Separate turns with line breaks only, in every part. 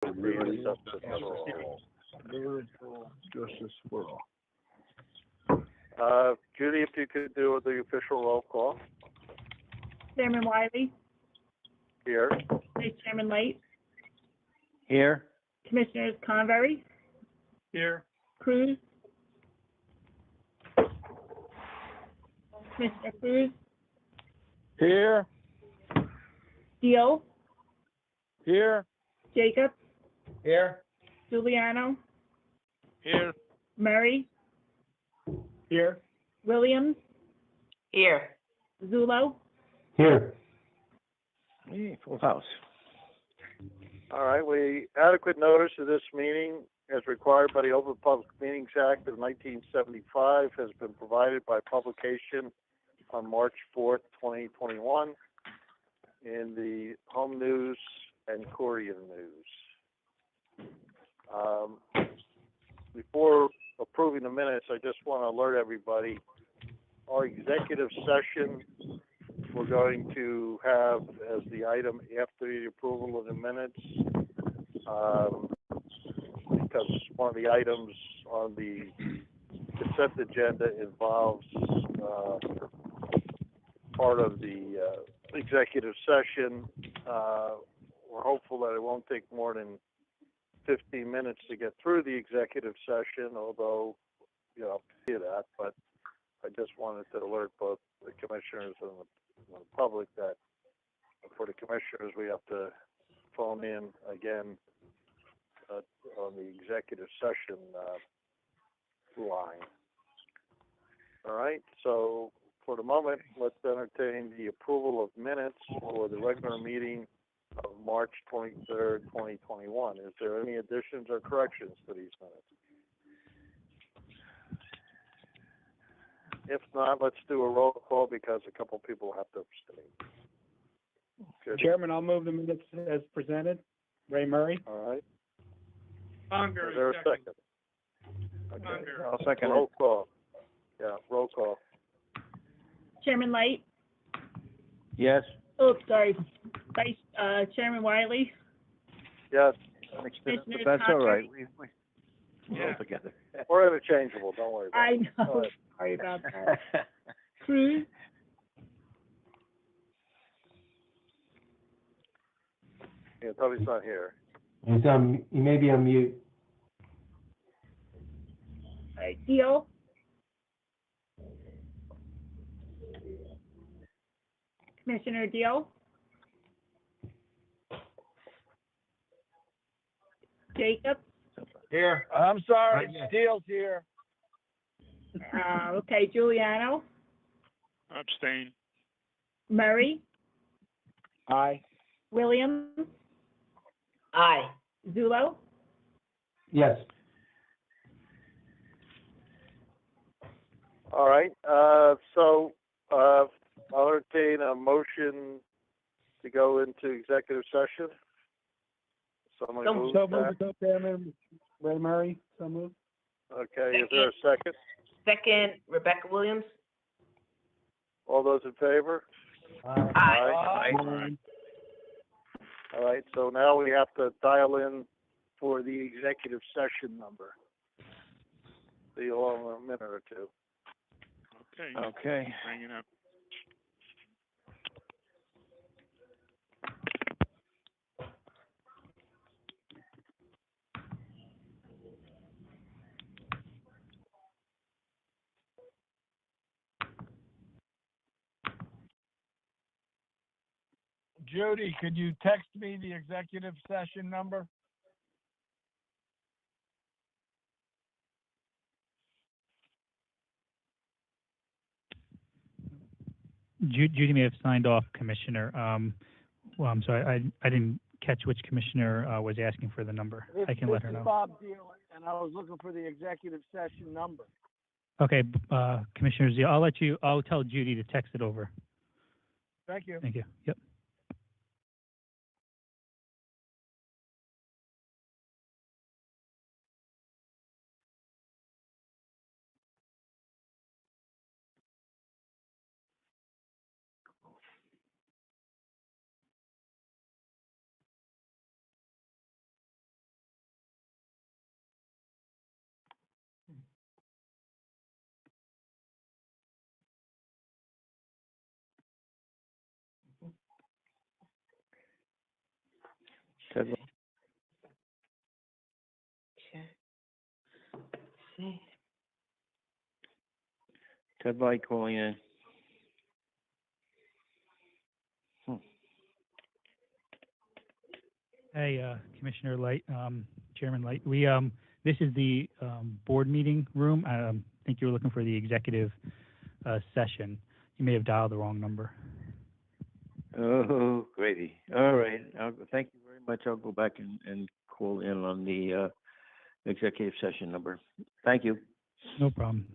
Liberty, justice for all.
Liberty, justice for all.
Judy, if you could do the official roll call
Chairman Wiley,
here.
Vice Chairman Light,
Here.
Commissioners Convery,
Here.
Cruz, Commissioner Cruz,
Here.
Deal,
Here.
Jacobs,
Here.
Giuliano,
Here.
Murray,
Here.
Williams,
Here.
Zulo,
Here. Hey, full house.
All right, adequate notice of this meeting as required by the Open Public Meetings Act of 1975 has been provided by publication on March 4th, 2021 in the Home News and Courier News. Before approving the minutes, I just want to alert everybody, our executive session we're going to have as the item after the approval of the minutes, because one of the items on the consent agenda involves part of the executive session. We're hopeful that it won't take more than 15 minutes to get through the executive session, although, see that, but I just wanted to alert both the commissioners and the public that for the commissioners, we have to phone in again on the executive session line. All right, so for the moment, let's entertain the approval of minutes for the regular meeting of March 23rd, 2021. Is there any additions or corrections to these minutes? If not, let's do a roll call because a couple people have to abstain. Good.
Chairman, I'll move the minutes as presented. Ray Murray.
All right.
Convery,
Is there a second? Okay.
Convery.
I'll second
Roll
it.
call. Yeah, roll call.
Chairman Light,
Yes.
oh, sorry, Vice, Chairman Wiley,
Yes,
Commissioners
That's all right.
Convery.
We're all together.
we're interchangeable. Don't worry about
I
it. Go
know,
ahead.
sorry about that. Cruz,
Yeah, Toby's not here.
He's he may be on mute.
Deal, Commissioner Deal, Jacobs,
Here.
I'm sorry,
Right.
Steele's here.
okay, Giuliano,
Abstain.
Murray,
Aye.
Williams,
Aye.
Zulo,
Yes.
All right. So I'll entertain a motion to go into executive session. Someone
So
move
So
that.
moved, so Chairman. Ray Murray, so moved.
Okay. Is there a second?
Second, Rebecca Williams.
All those in favor?
Aye.
Aye.
All right. So now we have to dial in for the executive session number. See you all in a minute or two.
Okay.
Bring it up. Judy, could you text me the executive session number?
Judy may have signed off, Commissioner. Well, I'm sorry, I didn't catch which commissioner was asking for the number. I can let her
This is
know.
Bob Deal, and I was looking for the executive session number.
Okay, Commissioner Z, I'll tell Judy to text it over.
Thank you.
Thank you. Yep.
Ted Light calling in.
Hey, Commissioner Light, Chairman Light, this is the, board meeting room. I think you were looking for the executive, session. You may have dialed the wrong number.
Oh, gravy. All right. Thank you very much. I'll go back and call in on the, executive session number. Thank you.
No problem.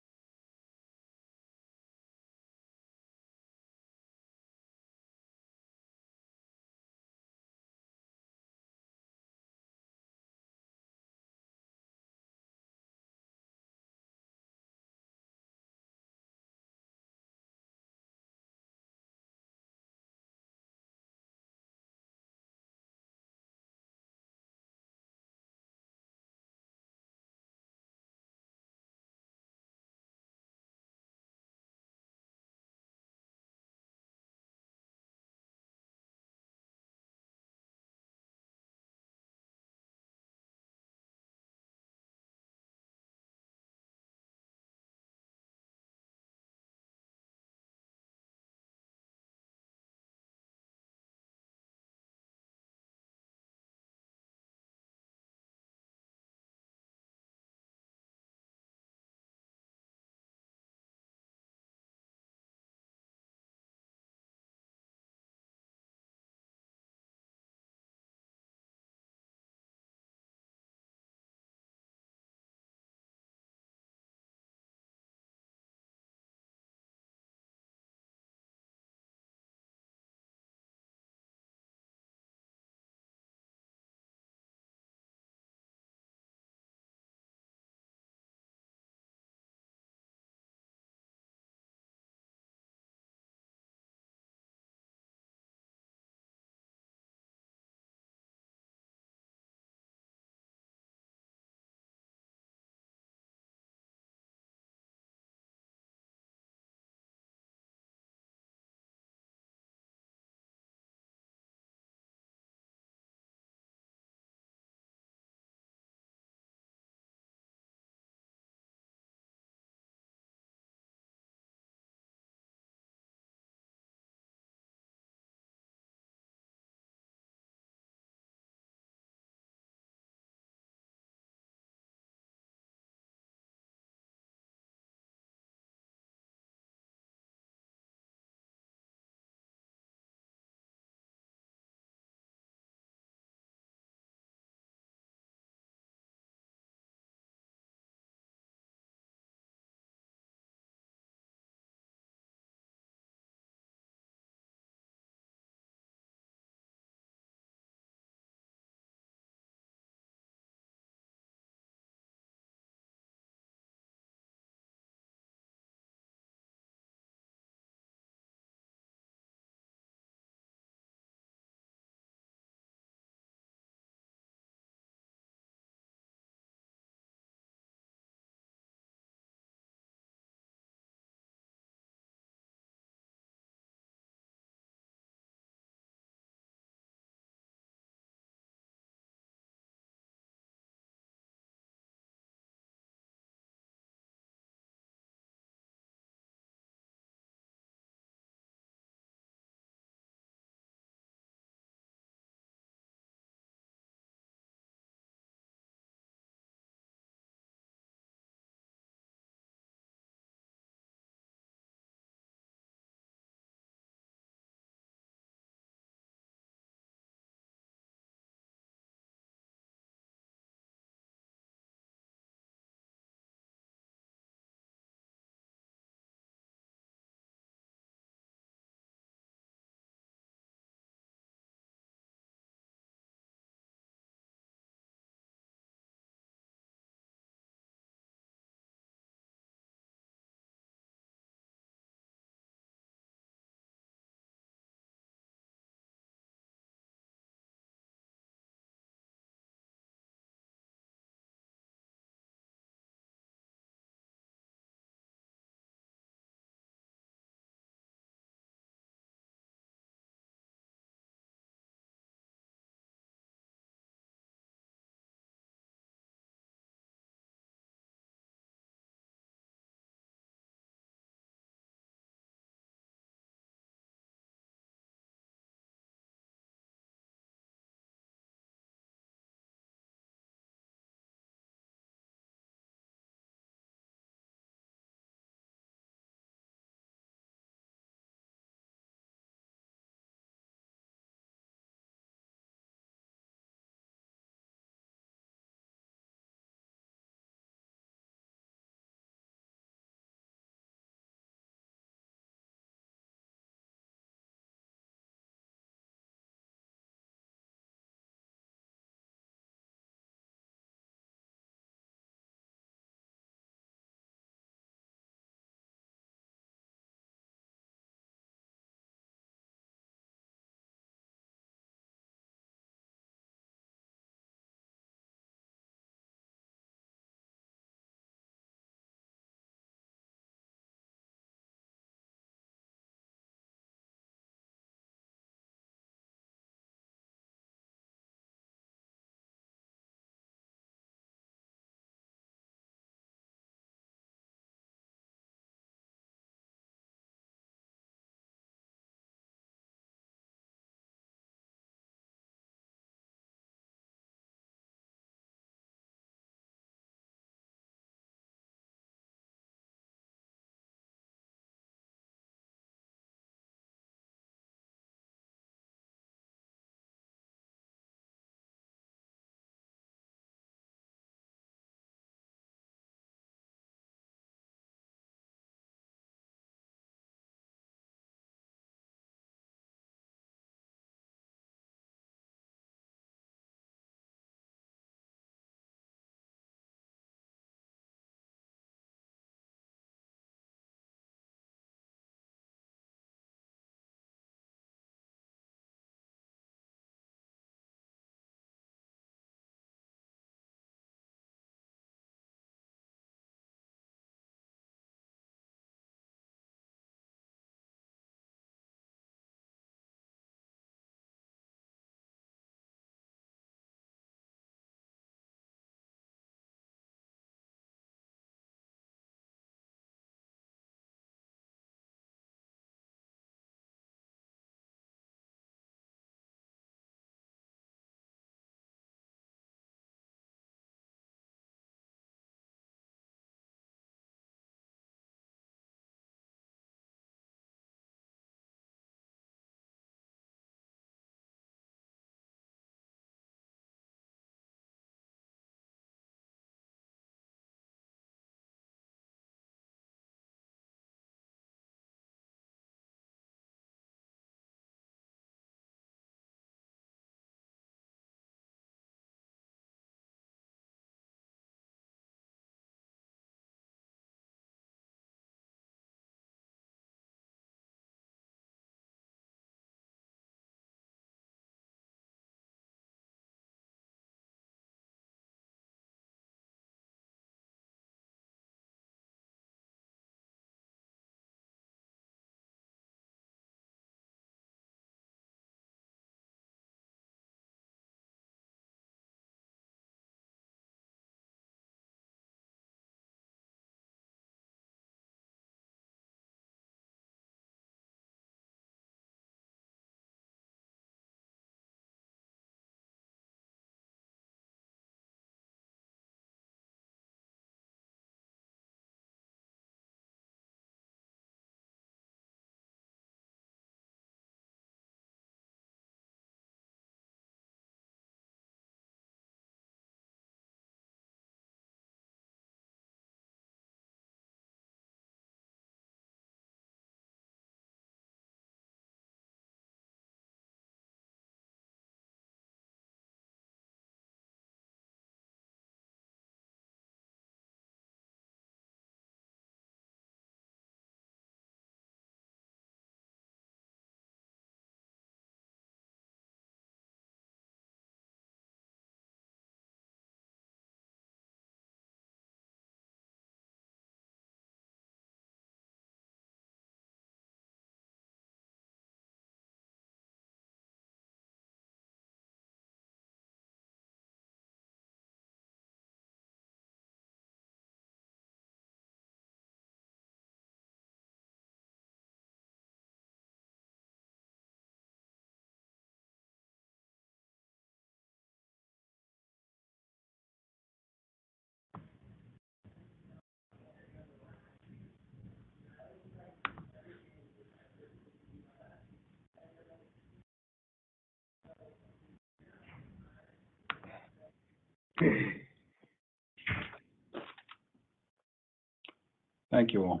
Thank you all.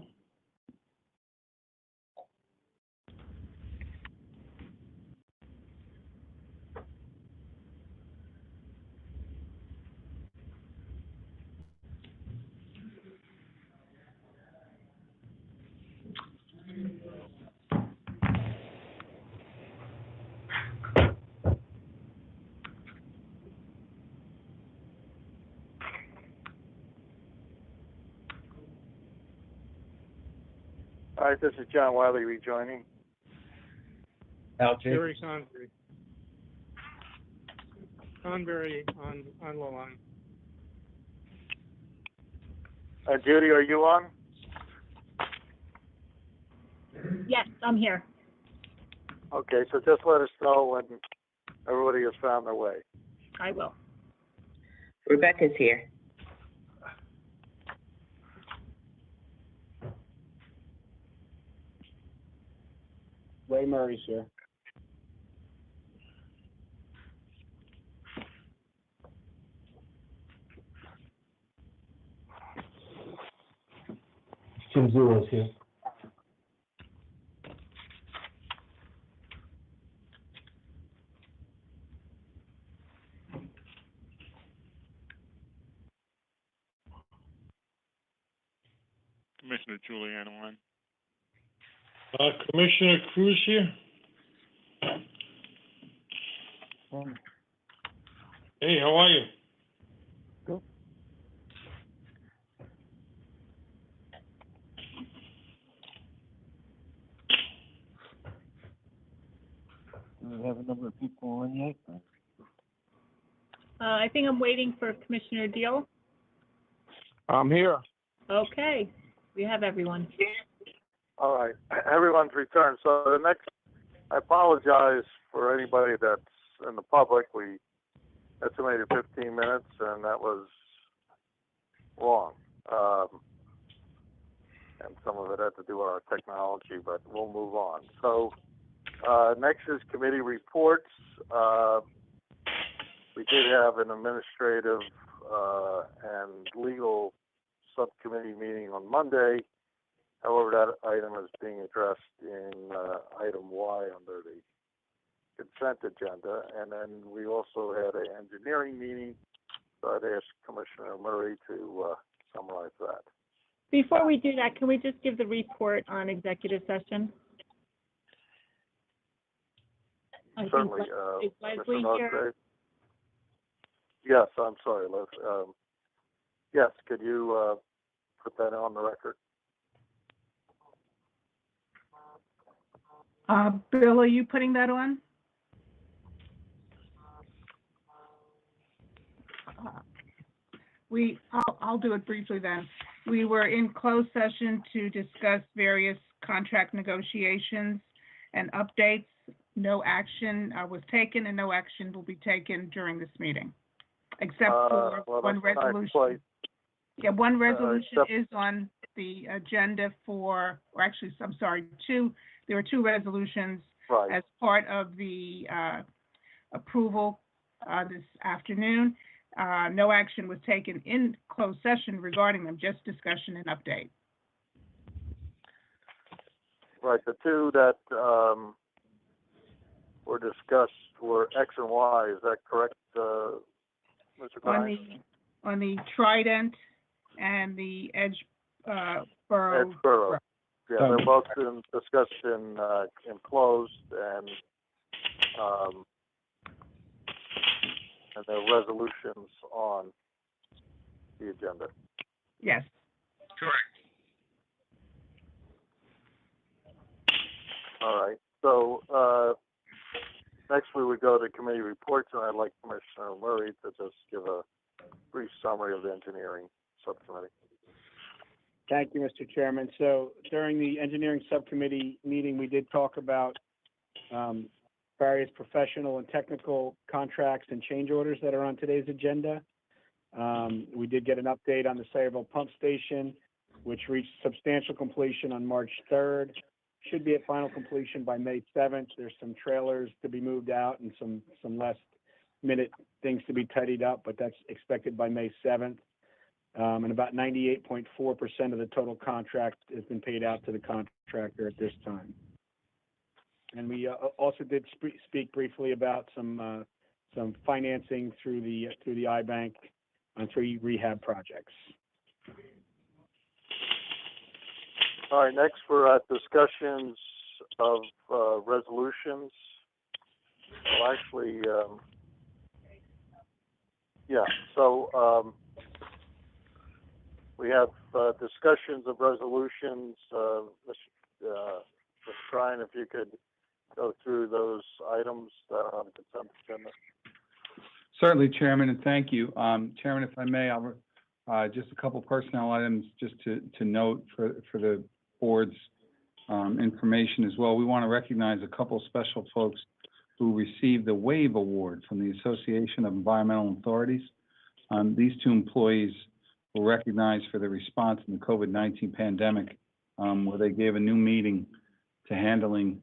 All right, this is John Wiley rejoining.
Jerry Convery on the line.
Judy, are you on?
Yes, I'm here.
Okay, so just let us know when everybody has found their way.
I will.
Rebecca's here.
Ray Murray's here.
Jim Zulo's here.
Commissioner Julian on.
Commissioner Cruz here. Hey, how are you?
Good. Do we have a number of people on yet?
I think I'm waiting for Commissioner Deal.
I'm here.
Okay, we have everyone.
All right, everyone's returned. So the next, I apologize for anybody that's in the public. We estimated 15 minutes, and that was wrong. And some of it had to do with our technology, but we'll move on. So next is committee reports. We did have an administrative and legal subcommittee meeting on Monday. However, that item is being addressed in item Y under the consent agenda. And then we also had an engineering meeting, so I'd ask Commissioner Murray to summarize that.
Before we do that, can we just give the report on executive session? I think
Certainly.
is Leslie
Mr.
here?
Musgrave? Yes, I'm sorry, Les. Yes, could you put that on the record?
Bill, are you putting that on? I'll do it briefly then. We were in closed session to discuss various contract negotiations and updates. No action was taken, and no action will be taken during this meeting, except for one resolution. Yeah, one resolution is on the agenda for, or actually, I'm sorry, two. There were two resolutions as part of the approval this afternoon. No action was taken in closed session regarding them, just discussion and update.
Right, the two that were discussed were X and Y, is that correct, Mr. Klein?
On the Trident and the Edgeboro.
Edgeboro. Yeah, they're both been discussed in closed, and there are resolutions on the agenda.
Yes.
Correct.
All right. So next we would go to committee reports, and I'd like Commissioner Murray to just give a brief summary of the engineering subcommittee.
Thank you, Mr. Chairman. So during the engineering subcommittee meeting, we did talk about various professional and technical contracts and change orders that are on today's agenda. We did get an update on the Sayreville pump station, which reached substantial completion on March 3rd. Should be at final completion by May 7th. There's some trailers to be moved out and some last minute things to be tidied up, but that's expected by May 7th. and about 98.4% of the total contract has been paid out to the contractor at this time. And we also did speak briefly about some financing through the iBank on 3 rehab projects.
All right, next we're at discussions of resolutions. Well, actually, we have discussions of resolutions. Mr. Ryan, if you could go through those items on the consent agenda.
Certainly, Chairman, and thank you. Chairman, if I may, I'll just a couple personnel items just to note for the board's information as well. We want to recognize a couple special folks who received the WAVE Award from the Association of Environmental Authorities. These 2 employees were recognized for their response in the COVID-19 pandemic, where they gave a new meaning to handling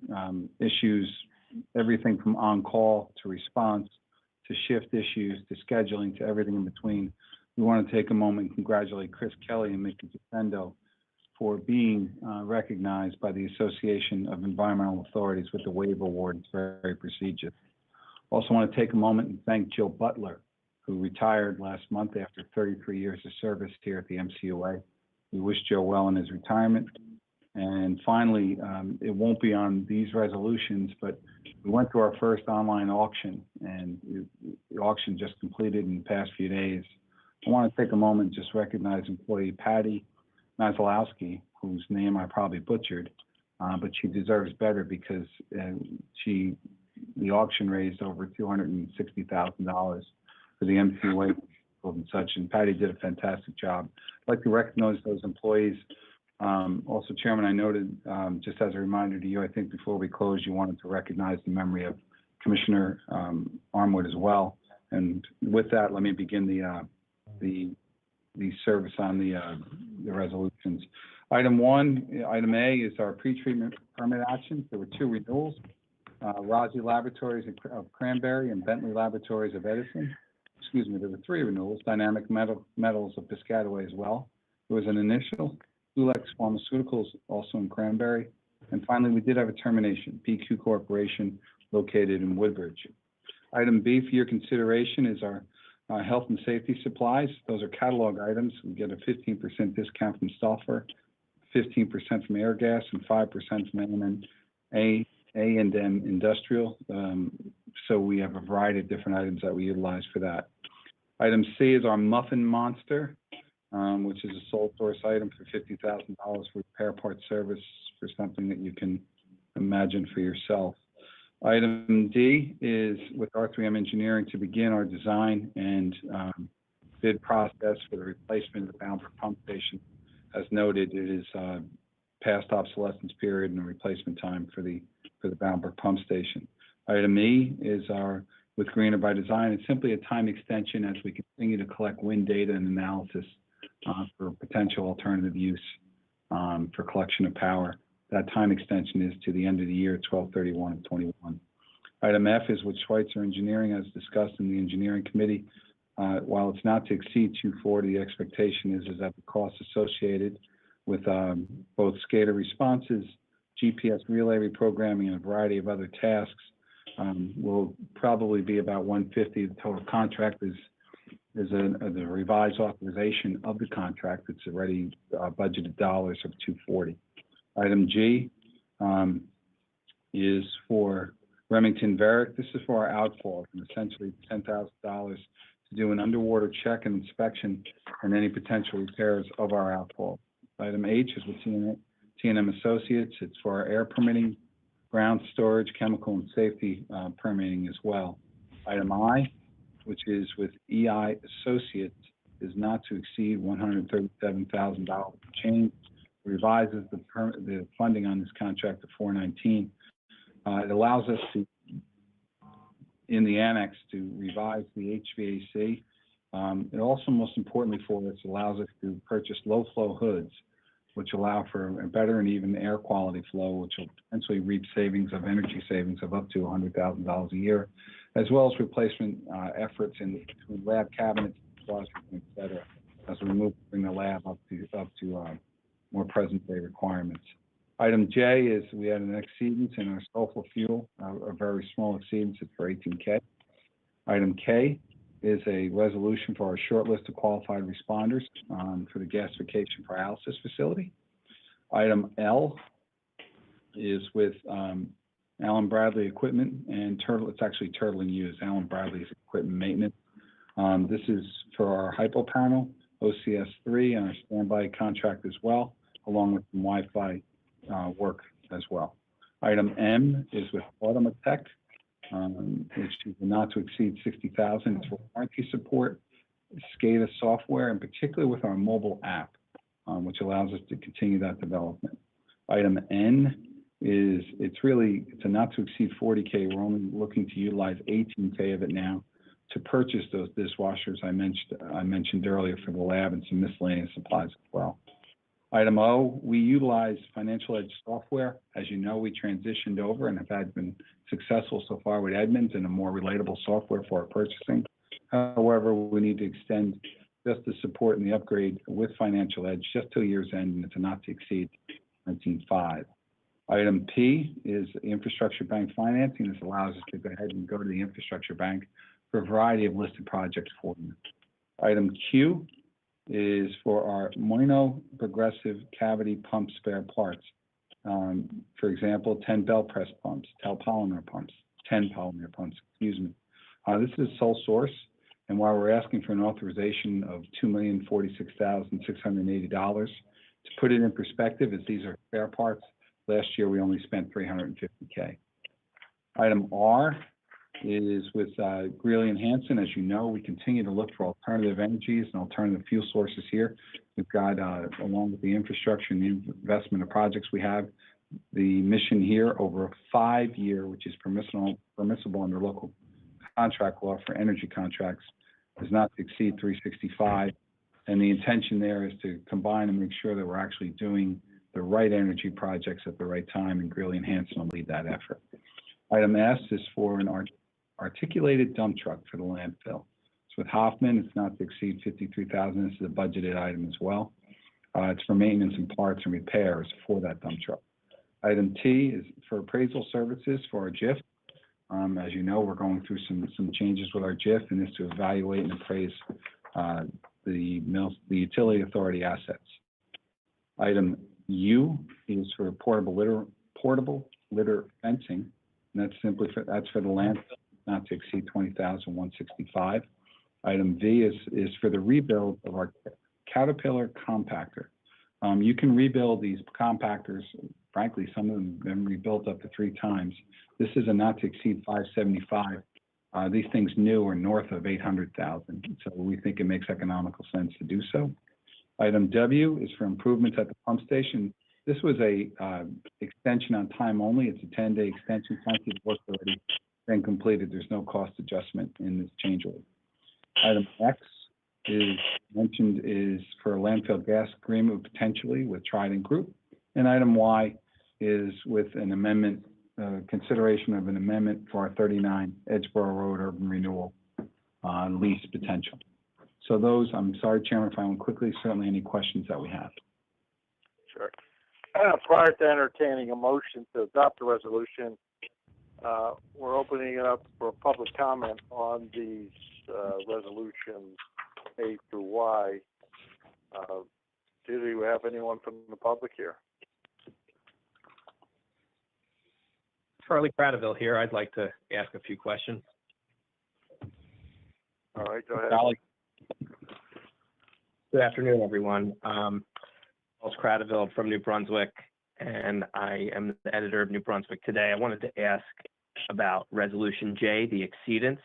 issues, everything from on-call to response to shift issues to scheduling to everything in between. We want to take a moment and congratulate Chris Kelly and Mickey Defendo for being recognized by the Association of Environmental Authorities with the WAVE Award. It's very, very prestigious. Also want to take a moment and thank Joe Butler, who retired last month after 33 years of service here at the MCUA. We wish Joe well in his retirement. And finally, it won't be on these resolutions, but we went through our first online auction, and the auction just completed in the past few days. I want to take a moment and just recognize employee Patty Maslowski, whose name I probably butchered, but she deserves better because the auction raised over $260,000 for the MCUA and such, and Patty did a fantastic job. I'd like to recognize those employees. Also, Chairman, I noted, just as a reminder to you, I think before we close, you wanted to recognize the memory of Commissioner Armwood as well. And with that, let me begin the service on the resolutions. Item A is our pre-treatment permit actions. There were 2 renewals, Rossi Laboratories of Cranberry and Bentley Laboratories of Edison. Excuse me, there were 3 renewals, Dynamic Metals of Piscataway as well. There was an initial, Ulex Pharmaceuticals also in Cranberry. And finally, we did have a termination, PQ Corporation located in Woodbridge. Item B for your consideration is our health and safety supplies. Those are catalog items. We get a 15% discount from sulfur, 15% from Airgas, and 5% from A&M Industrial. So we have a variety of different items that we utilize for that. Item C is our Muffin Monster, which is a sole source item for $50,000 for repair part service for something that you can imagine for yourself. Item D is with R3M Engineering to begin our design and bid process for the replacement of the Boundbrook Pump Station. As noted, it is past obsolescence period and replacement time for the Boundbrook Pump Station. Item E is our with Greener by Design. It's simply a time extension as we continue to collect wind data and analysis for potential alternative use for collection of power. That time extension is to the end of the year, 12/31/21. Item F is with Schweitzer Engineering, as discussed in the Engineering Committee. While it's not to exceed 240, the expectation is that the costs associated with both SCADA responses, GPS relay reprogramming, and a variety of other tasks will probably be about $150. The total contract is the revised authorization of the contract. It's already budgeted dollars of $240. Item G is for Remington Varick. This is for our outfall, and essentially $10,000 to do an underwater check and inspection and any potential repairs of our outfall. Item H is with T&M Associates. It's for our air permitting, ground storage, chemical and safety permitting as well. Item I, which is with EI Associates, is not to exceed $137,000 change. Revises the funding on this contract to $419. It allows us to, in the annex, to revise the HVAC. It also, most importantly for us, allows us to purchase low-flow hoods, which allow for a better and even air quality flow, which will potentially reap energy savings of up to $100,000 a year, as well as replacement efforts in lab cabinets, closets, et cetera. as we move to bring the lab up to more present-day requirements. Item J is we had an exceedance in our sulfur fuel, a very small exceedance for $18K. Item K is a resolution for our short list of qualified responders for the gasification paralysis facility. Item L is with Allen Bradley Equipment and it's actually Turtle and Hughes, Allen Bradley's equipment maintenance. This is for our hypo panel, OCS3, and our standby contract as well, along with some Wi-Fi work as well. Item M is with Automatech, which is not to exceed $60,000. It's for warranty support, SCADA software, and particularly with our mobile app, which allows us to continue that development. Item N is it's a not to exceed 40K. We're only looking to utilize 18K of it now to purchase those dishwashers I mentioned earlier for the lab and some miscellaneous supplies as well. Item O, we utilize Financial Edge software. As you know, we transitioned over and have been successful so far with Edmunds and a more relatable software for our purchasing. However, we need to extend just the support and the upgrade with Financial Edge just till year's end, and it's a not to exceed 19.5. Item P is infrastructure bank financing. This allows us to go ahead and go to the infrastructure bank for a variety of listed projects for you. Item Q is for our Moino progressive cavity pump spare parts. For example, 10 belt press pumps, 10 polymer pumps, excuse me. This is sole source, and while we're asking for an authorization of $2,046,680, to put it in perspective, as these are spare parts, last year we only spent $350K. Item R is with Greeley and Hansen. As you know, we continue to look for alternative energies and alternative fuel sources here. We've got, along with the infrastructure and the investment of projects we have, the mission here over a 5-year, which is permissible under local contract law for energy contracts, is not to exceed 365. And the intention there is to combine and make sure that we're actually doing the right energy projects at the right time, and Greeley and Hansen will lead that effort. Item S is for an articulated dump truck for the landfill. It's with Hoffman. It's not to exceed $53,000. This is a budgeted item as well. It's for maintenance and parts and repairs for that dump truck. Item T is for appraisal services for our JIF. As you know, we're going through some changes with our JIF, and this to evaluate and appraise the utility authority assets. Item U is for portable litter fencing, and that's for the landfill, not to exceed $20,165. Item V is for the rebuild of our Caterpillar compactor. You can rebuild these compactors. Frankly, some of them have been rebuilt up to 3 times. This is a not to exceed $575. These things new are north of $800,000, so we think it makes economical sense to do so. Item W is for improvements at the pump station. This was a extension on time only. It's a 10-day extension. Plenty of work already been completed. There's no cost adjustment in this change order. Item X is for a landfill gas agreement potentially with Trident Group. And item Y is with an amendment, consideration of an amendment for our 39 Edgeboro Road urban renewal lease potential. So those, I'm sorry, Chairman, if I went quickly, certainly any questions that we have.
Sure. Prior to entertaining a motion to adopt the resolution, we're opening it up for public comment on these resolutions A through Y. Do we have anyone from the public here?
Charlie Cradaville here. I'd like to ask a few questions.
All right, go ahead.
Charlie. Good afternoon, everyone. Charles Cradaville from New Brunswick, and I am the editor of New Brunswick Today. I wanted to ask about Resolution J, the exceedance.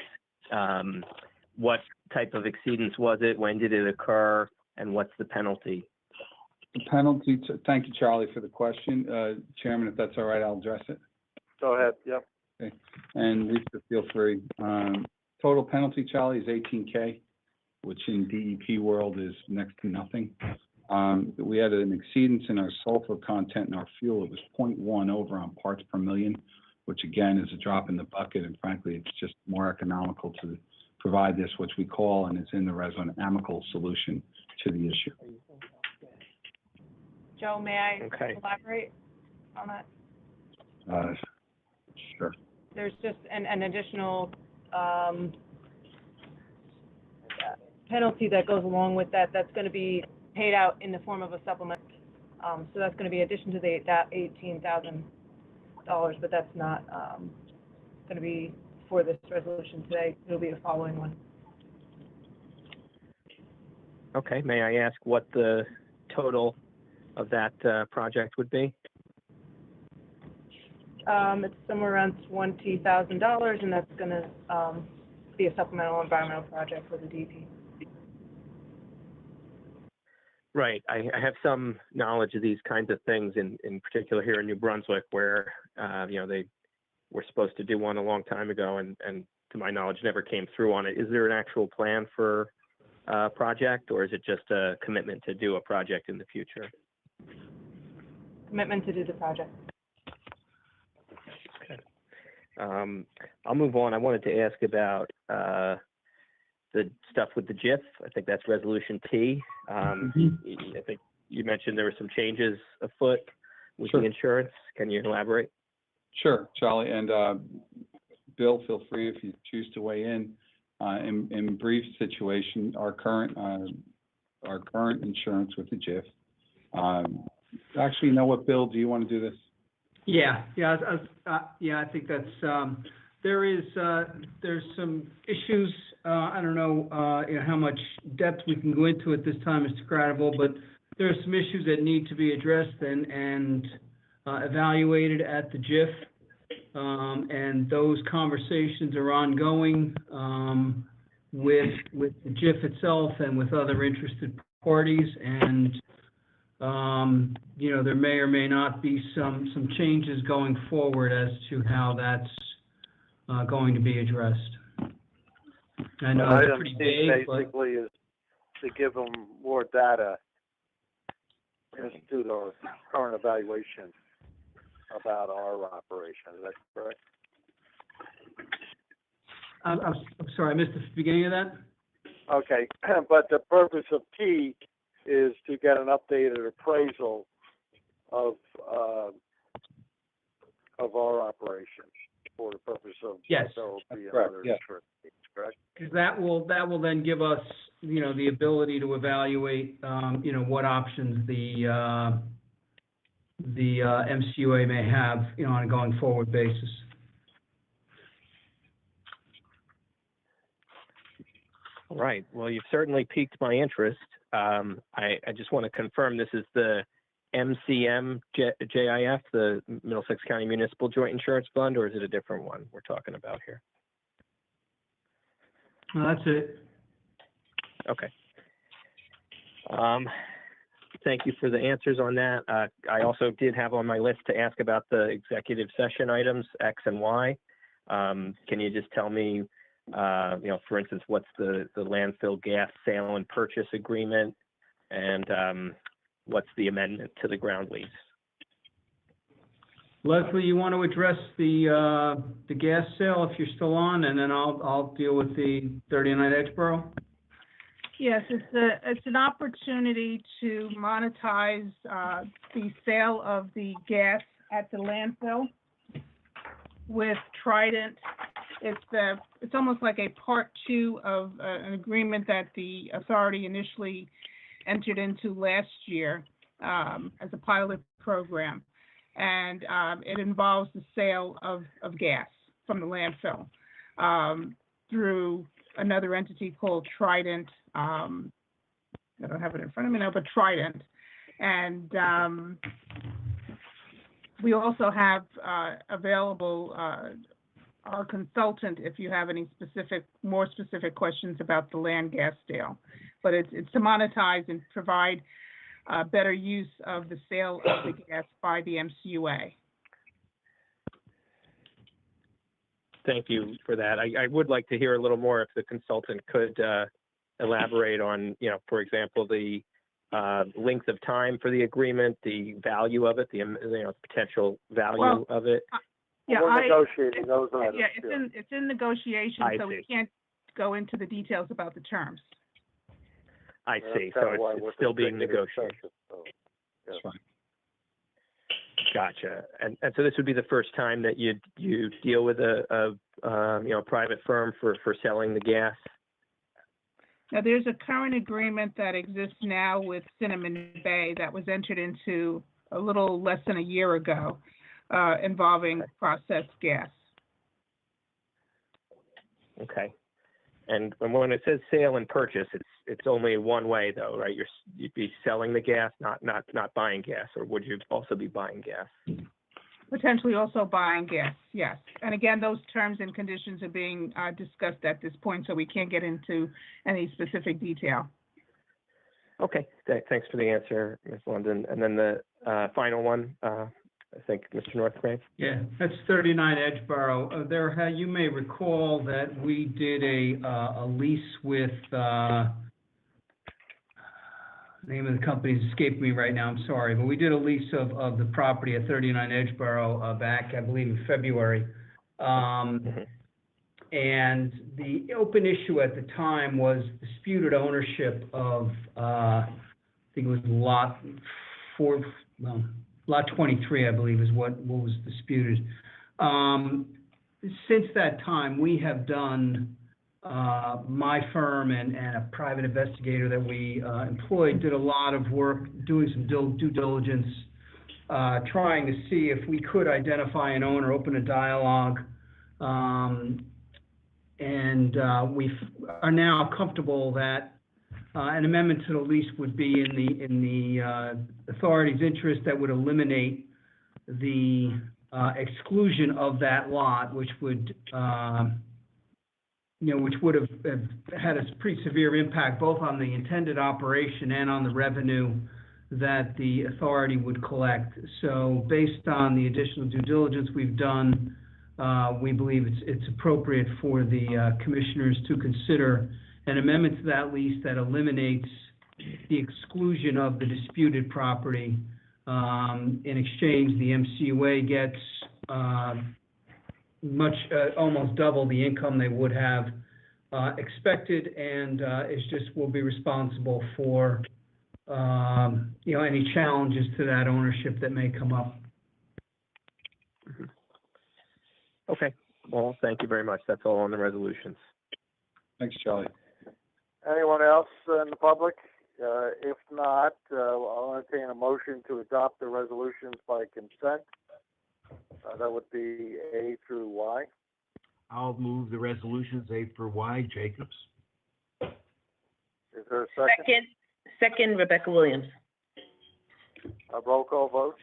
What type of exceedance was it? When did it occur? And what's the penalty?
The penalty, thank you, Charlie, for the question. Chairman, if that's all right, I'll address it.
Go ahead, yep.
Okay. And Lisa, feel free. Total penalty, Charlie, is $18K, which in DEP world is next to nothing. We had an exceedance in our sulfur content in our fuel. It was 0.1 over on parts per million, which again is a drop in the bucket. And frankly, it's just more economical to provide this, which we call, and it's in the res, an amicable solution to the issue.
Joe, may I
Okay.
elaborate on that?
Sure.
There's just an additional penalty that goes along with that. That's going to be paid out in the form of a supplement. So that's going to be addition to that $18,000, but that's not going to be for this resolution today. It'll be the following one.
Okay, may I ask what the total of that project would be?
It's somewhere around $20,000, and that's going to be a supplemental environmental project for the DP.
Right. I have some knowledge of these kinds of things, in particular here in New Brunswick, where they were supposed to do one a long time ago, and to my knowledge, never came through on it. Is there an actual plan for a project, or is it just a commitment to do a project in the future?
Commitment to do the project.
Okay. I'll move on. I wanted to ask about the stuff with the JIF. I think that's Resolution T. I think you mentioned there were some changes afoot with the insurance. Can you elaborate?
Sure, Charlie. And Bill, feel free if you choose to weigh in. In brief situation, our current insurance with the JIF. Actually, you know what, Bill? Do you want to do this?
Yeah. I think that's there's some issues. I don't know, how much depth we can go into at this time, Mr. Cradaville, but there are some issues that need to be addressed and evaluated at the JIF, and those conversations are ongoing with the JIF itself and with other interested parties, and there may or may not be some changes going forward as to how that's going to be addressed. I know it's pretty vague,
basically is to give them more data as to their current evaluation about our operation. Is that correct?
I'm sorry, I missed the beginning of that.
Okay, but the purpose of T is to get an updated appraisal of our operations for the purpose of
Yes.
so be
Correct,
another
yeah.
insurance needs, correct?
Because that will then give us, the ability to evaluate, what options the MCUA may have, on a going forward basis.
All right. Well, you've certainly piqued my interest. I just want to confirm this is the MCM-JIF, the Middlesex County Municipal Joint Insurance Fund, or is it a different one we're talking about here?
That's it.
Okay. Thank you for the answers on that. I also did have on my list to ask about the executive session items, X and Y. Can you just tell me, for instance, what's the landfill gas sale and purchase agreement, and what's the amendment to the ground lease?
Leslie, you want to address the gas sale if you're still on, and then I'll deal with the 39 Exborough.
Yes, it's an opportunity to monetize the sale of the gas at the landfill with Trident. It's almost like a part two of an agreement that the authority initially entered into last year as a pilot program, and it involves the sale of gas from the landfill through another entity called Trident. I don't have it in front of me now, but Trident. And we also have available our consultant if you have any more specific questions about the land gas sale. But it's to monetize and provide better use of the sale of the gas by the MCUA.
Thank you for that. I would like to hear a little more if the consultant could elaborate on, for example, the length of time for the agreement, the value of it, the potential value of it.
We're negotiating those items.
Yeah, it's in negotiation, so
see.
we can't go into the details about the terms.
I
That's
see.
kinda
So
why
it's
with
still being
executive
negotiated.
session, so,
That's
yeah.
fine.
Gotcha. And so this would be the first time that you deal with a private firm for selling the gas?
Now, there's a current agreement that exists now with Cinnamon Bay that was entered into a little less than a year ago, involving processed gas.
Okay. And when it says sale and purchase, it's only one way though, right? You'd be selling the gas, not buying gas, or would you also be buying gas?
Potentially also buying gas, yes. And again, those terms and conditions are being discussed at this point, so we can't get into any specific detail.
Okay, thanks for the answer, Ms. London. And then the final one, I think, Mr. Northgrave?
Yeah, that's 39 Edgeboro. You may recall that we did a lease with, name of the company is escaping me right now, I'm sorry, but we did a lease of the property at 39 Edgeboro back, I believe, in February. And the open issue at the time was disputed ownership of, I think it was lot 23, I believe, is what was disputed. Since that time, we have done, my firm and a private investigator that we employed did a lot of work doing some due diligence, trying to see if we could identify an owner, open a dialogue, and we are now comfortable that an amendment to the lease would be in the authority's interest that would eliminate the exclusion of that lot, which would which would have had a pretty severe impact both on the intended operation and on the revenue that the authority would collect. So based on the additional due diligence we've done, we believe it's appropriate for the commissioners to consider an amendment to that lease that eliminates the exclusion of the disputed property. In exchange, the MCUA gets almost double the income they would have expected, and will be responsible for any challenges to that ownership that may come up.
Okay. Well, thank you very much. That's all on the resolutions.
Thanks, Charlie.
Anyone else in the public? If not, I'll entertain a motion to adopt the resolutions by consent. That would be A through Y.
I'll move the resolutions A through Y. Jacobs.
Is there a second?
Second, Rebecca Williams.
A roll call vote?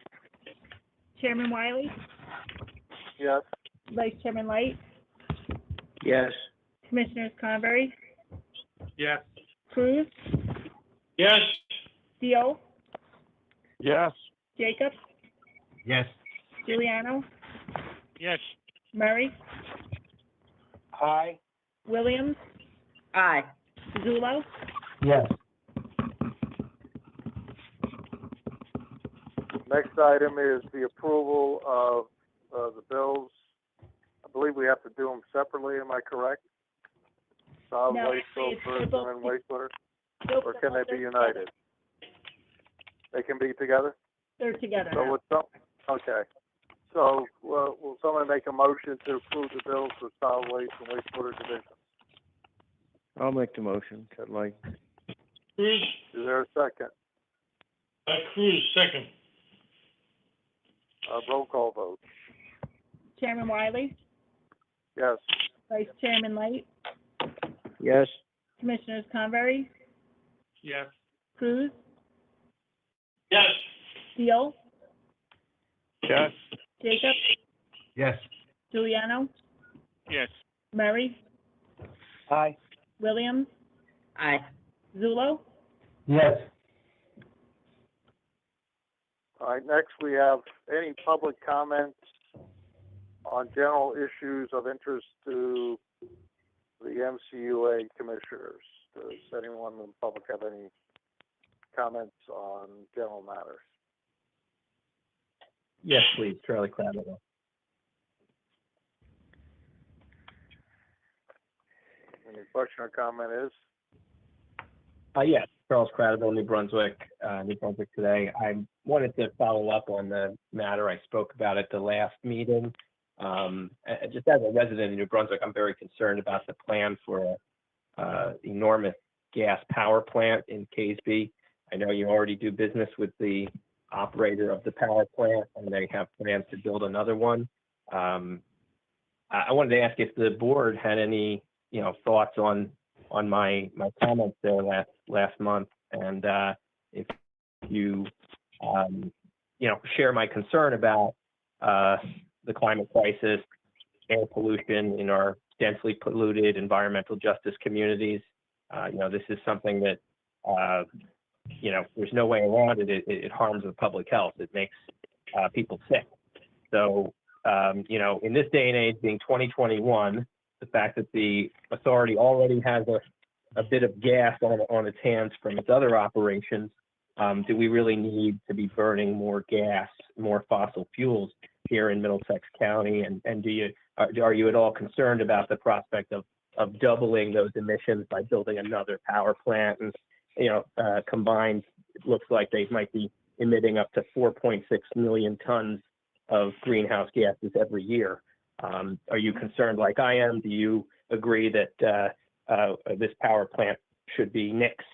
Chairman Wiley,
Yes.
Vice Chairman Light,
Yes.
Commissioners Convery,
Yes.
Cruz,
Yes.
Deal,
Yes.
Jacobs,
Yes.
Giuliano,
Yes.
Murray,
Aye.
Williams,
Aye.
Zulo,
Yes.
Next item is the approval of the bills. I believe we have to do them separately, am I correct? Solid
No,
waste bill
it's
first and
both-
then wastewater?
Nope,
Or can they be
they're
united? They can be together?
They're together
So
now.
with some, okay. So, will someone make a motion to approve the bills for solid waste and wastewater division?
I'll make the motion, Ted Light.
Cruz,
Is there a second?
Cruz, second.
Roll call vote?
Chairman Wiley,
Yes.
Vice Chairman Light,
Yes.
Commissioners Convery,
Yes.
Cruz,
Yes.
Deal,
Yes.
Jacobs,
Yes.
Giuliano,
Yes.
Murray,
Aye.
Williams,
Aye.
Zulo,
Yes.
All right, next we have any public comments on general issues of interest to the MCUA commissioners. Does anyone in the public have any comments on general matters?
Yes, please, Charlie Cradwell.
Any question or comment is?
Yes. Charles Cradaville, New Brunswick today. I wanted to follow up on the matter I spoke about at the last meeting. Just as a resident in New Brunswick, I'm very concerned about the plan for an enormous gas power plant in Caseby. I know you already do business with the operator of the power plant, and they have plans to build another one. I wanted to ask if the board had any, thoughts on my comments there last month, and if you, share my concern about the climate crisis, air pollution in our densely polluted environmental justice communities. This is something that, there's no way around it. It harms the public health. It makes people sick. So, in this day and age, being 2021, the fact that the authority already has a bit of gas on its hands from its other operations, do we really need to be burning more gas, more fossil fuels here in Middlesex County? And are you at all concerned about the prospect of doubling those emissions by building another power plant? And combined, it looks like they might be emitting up to 4.6 million tons of greenhouse gases every year. Are you concerned like I am? Do you agree that this power plant should be nixed?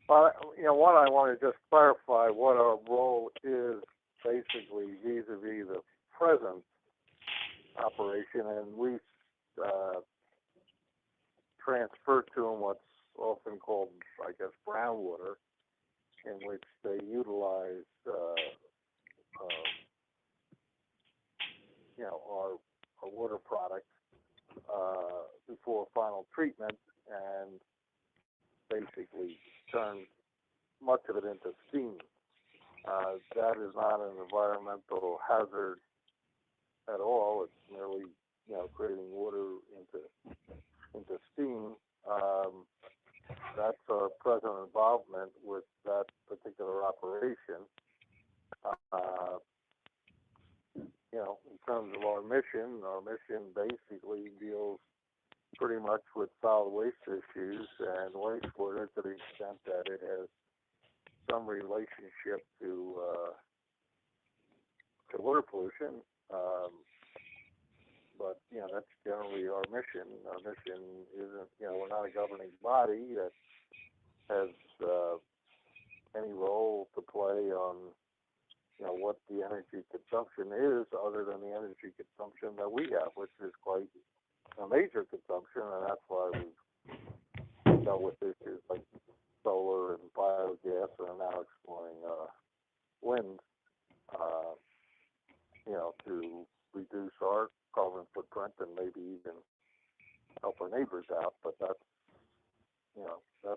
Well, one, I want to just clarify what our role is basically vis-a-vis the present operation, and we transfer to them what's often called, I guess, brown water, in which they utilize, our water product before final treatment, and basically turn much of it into steam. That is not an environmental hazard at all. It's merely, creating water into steam. That's our present involvement with that particular operation. In terms of our mission basically deals pretty much with solid waste issues and wastewater to the extent that it has some relationship to water pollution. But, that's generally our mission. Our mission isn't, we're not a governing body that has any role to play on, what the energy consumption is other than the energy consumption that we have, which is quite a major consumption, and that's why we've dealt with issues like solar and biogas and are now exploring wind, to reduce our carbon footprint and maybe even help our neighbors out. But that's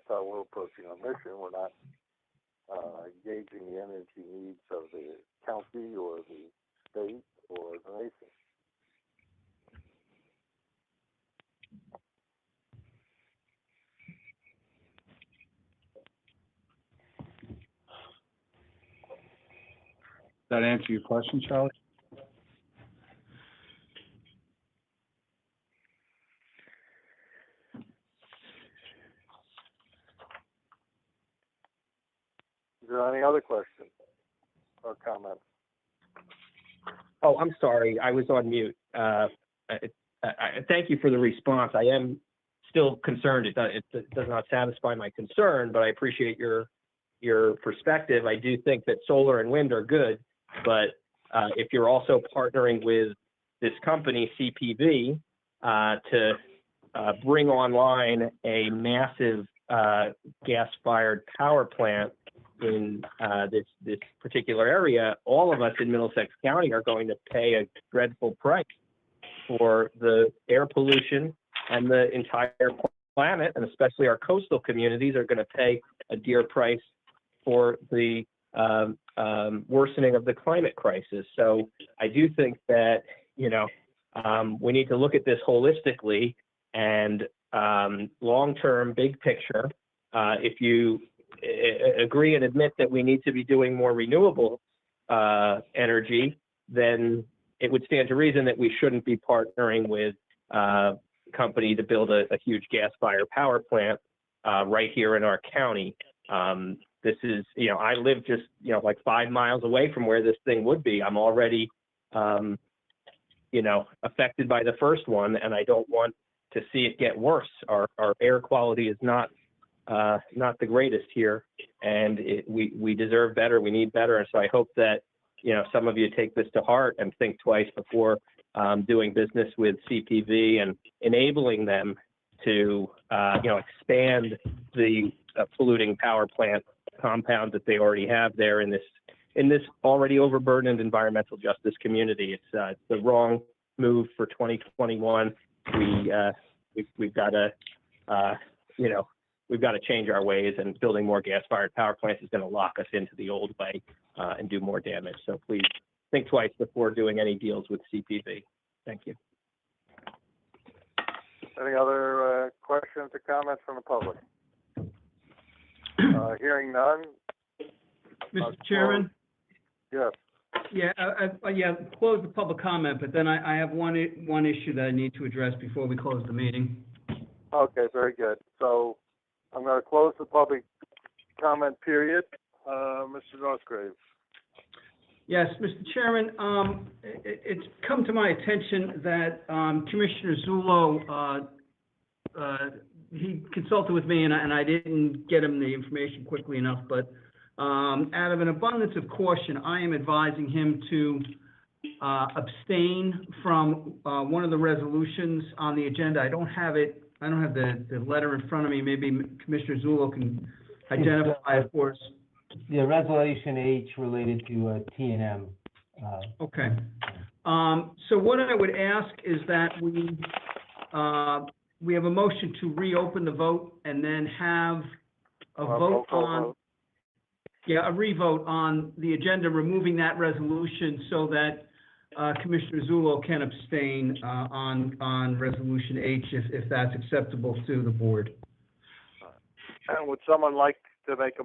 how we're approaching our mission. We're not gauging the energy needs of the county or the state or the nation.
Does that answer your question, Charlie?
Is there any other questions or comments?
Oh, I'm sorry, I was on mute. Thank you for the response. I am still concerned. It does not satisfy my concern, but I appreciate your perspective. I do think that solar and wind are good, but if you're also partnering with this company, CPV, to bring online a massive gas-fired power plant in this particular area, all of us in Middlesex County are going to pay a dreadful price for the air pollution, and the entire planet, and especially our coastal communities, are going to pay a dear price for the worsening of the climate crisis. So I do think that, we need to look at this holistically and long-term, big picture. If you agree and admit that we need to be doing more renewable energy, then it would stand to reason that we shouldn't be partnering with company to build a huge gas-fired power plant right here in our county. This is, I live just, like 5 miles away from where this thing would be. I'm already, affected by the first one, and I don't want to see it get worse. Our air quality is not the greatest here, and we deserve better. We need better. And so I hope that, some of you take this to heart and think twice before doing business with CPV and enabling them to, expand the polluting power plant compound that they already have there in this already overburdened environmental justice community. It's the wrong move for 2021. We've got to, we've got to change our ways, and building more gas-fired power plants is going to lock us into the old way and do more damage. So please think twice before doing any deals with CPV. Thank you.
Any other questions or comments from the public? Hearing none.
Mr. Chairman?
Yes.
Yeah, close the public comment, but then I have one issue that I need to address before we close the meeting.
Okay, very good. So I'm going to close the public comment period. Mr. Northgrave.
Yes, Mr. Chairman, it's come to my attention that Commissioner Zullo, he consulted with me, and I didn't get him the information quickly enough, but out of an abundance of caution, I am advising him to abstain from one of the resolutions on the agenda. I don't have the letter in front of me. Maybe Commissioner Zullo can identify it for us.
Yeah, Resolution H related to T&M.
Okay. So what I would ask is that we have a motion to reopen the vote and then have a vote on, a revote on the agenda, removing that resolution so that Commissioner Zullo can abstain on Resolution H if that's acceptable to the board.
And would someone like to make a